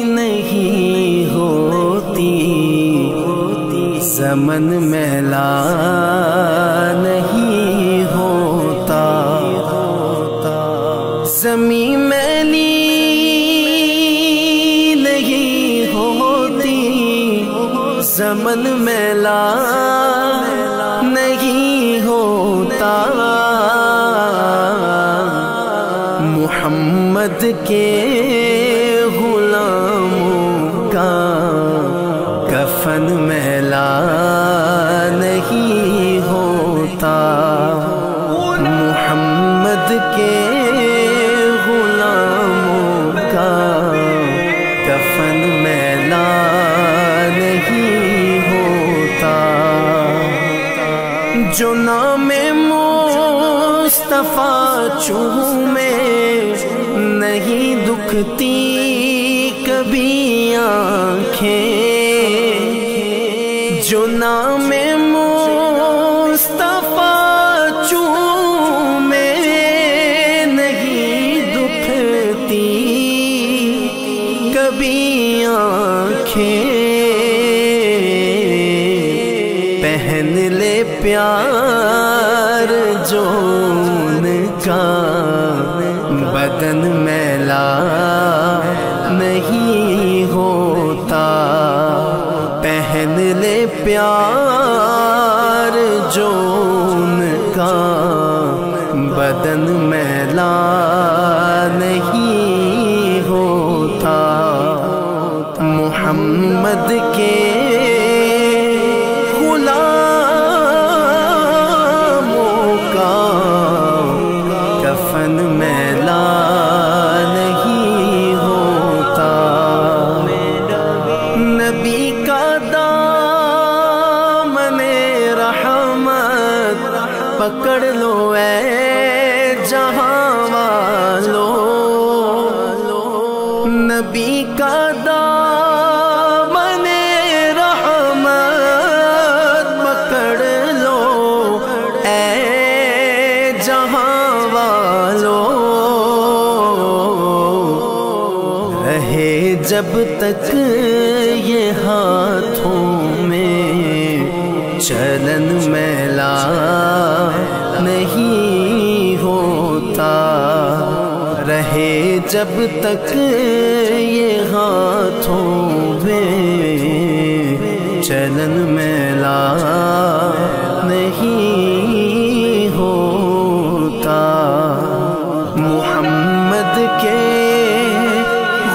نہیں ہوتی زمن میلا نہیں ہوتا، زمین میلی نہیں ہوتی زمن میلا نہیں ہوتا، محمد کے غلاموں کا کفن میلا نہیں ہوتا، محمد کے غلاموں کا کفن میلا نہیں ہوتا، جو نام مصطفیٰ چومے نہیں دکھتی کبھی آنکھیں، جو نام مصطفیٰ چومے نہیں دکھتی کبھی آنکھیں، پہن لے پیار جو ان کا بدن میلا نہیں ہوتا، پہن لے پیار جو ان کا بدن میلا نہیں ہوتا، محمد کے غلاموں کا کفن میلا نہیں ہوتا، نبی کا دامن رحمت پکڑ لو اے جہاں والو، نبی کا دامن رحمت پکڑ لو اے جہاں والو، رہے جب تک یہ ہاتھوں میں چلن میلا نہیں ہوتا، رہے جب تک یہ ہاتھوں میں چلن میلا نہیں ہوتا، محمد کے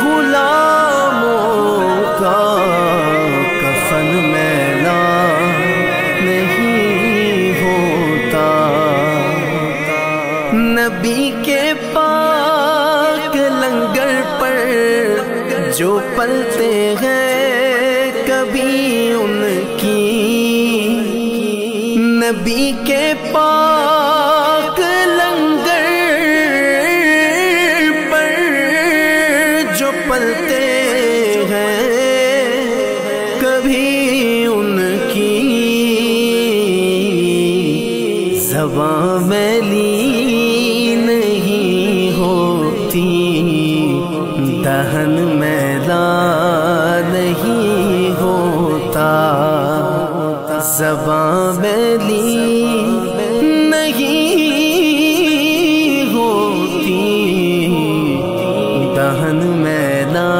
غلاموں کا کفن میلا نہیں ہوتا، نبی کے پاک لنگر پر جو پلتے ہیں کبھی ان کی، نبی کے پاک لنگر پر جو پلتے ہیں کبھی ان کی، زباں میلی نہیں ہوتی دہن میلا نہیں ہوتا، زباں میلی نہیں ہوتی دہن میلا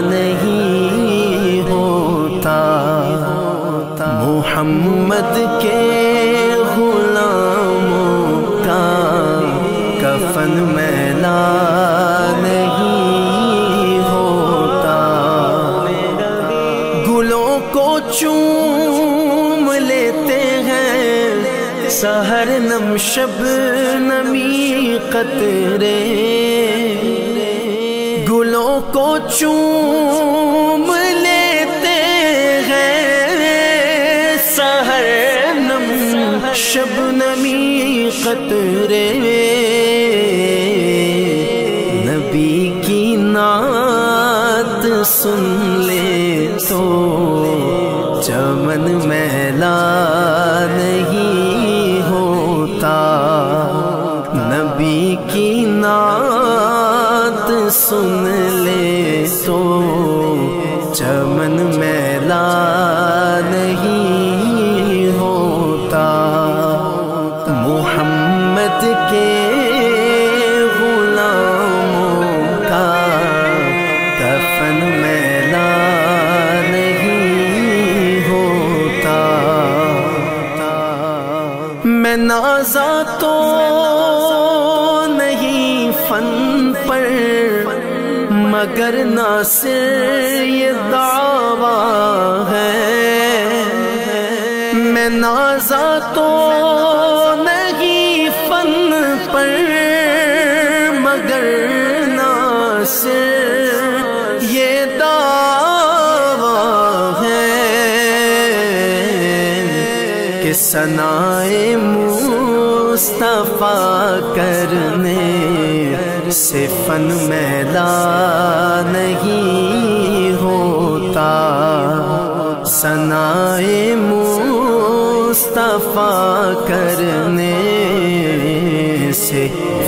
نہیں ہوتا، محمد کے غلاموں کا کفن میلا نہیں ہوتا، گلوں کو چوم لیتے ہیں سحر نم شب نمی قطرے، گلوں کو چوم لیتے ہیں سحر نم شب نمی قطرے، نبی کی نعت سن لے تو چمن میلا نہیں ہوتا، نبی کی نعت سن لے تو چمن میلا نہیں ہوتا، محمد کے غلاموں کا کفن میلا نہیں ہوتا۔ میں نازا تو نہیں فن پر، مگر ناصر یہ دعویٰ ہے، میں نازا تو نہیں فن پر، مگر ناصر یہ دعویٰ ہے کہ ثنائے مصطفیٰ کرنے سے فن میلا نہیں ہوتا، ثنائے مصطفیٰ کرنے سے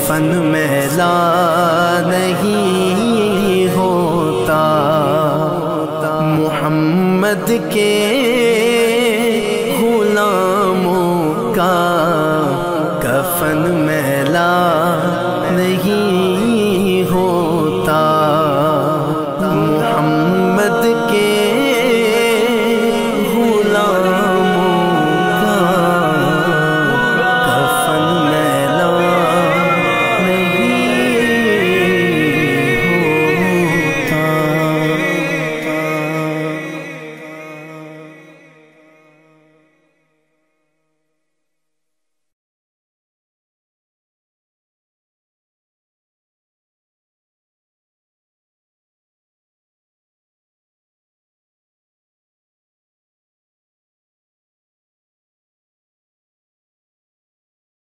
فن میلا نہیں ہوتا، محمد کے